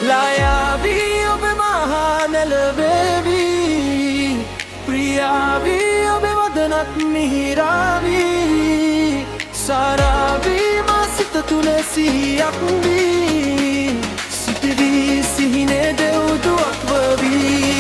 ලායාවි ඔබ මහා නැලවේවි ප්‍රියාවි ඔබ වදනත් මිහිරාවි සාරාවි මා සිත තුළ සිහියක් වී සිටිවී සිහිනේ දෙව්දුවක් වවී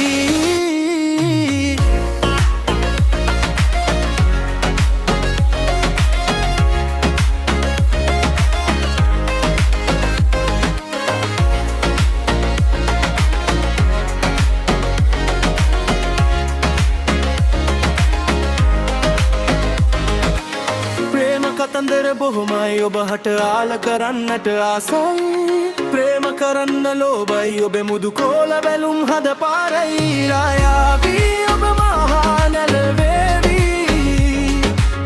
කතන්දර බොහොමයි ඔබ හට ආල කරන්නට ආසයි ප්‍රේම කරන්න ලෝබයි ඔබ මුදු කෝල බැලුම් හද පාරයි රායාවි ඔබ මහා නැලවේවි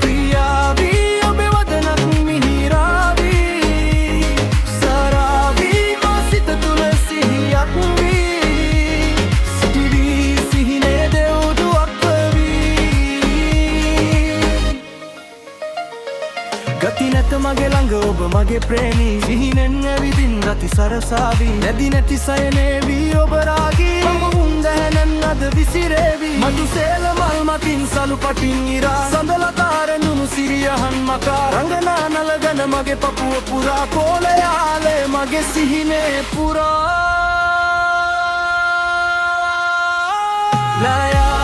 ප්‍රියාවි ඔබ වදනත් මිහිරාවි සාරාවි මා සිත තුළ සිහියක් වී සිටිවී සිහිනේ දෙව්දුවක් ගති නැත මගේ ළඟ ඔබ මගේ ප්‍රේමී සිහිනෙන් ඇවිදින් රති සරසාවි නැදි නැති සයනේවී ඔබ රාගී මම උන්දැහැනන් අද විසිරේවි මතු සේල මල් මතින් සලු පටින් ඉරා සඳලතාරෙනුණු සිරියහන් මකා රංගනා නලගන මගේ පපුුව පුරා කෝලයාලේ මගේ සිහිනේ පුරා ලායා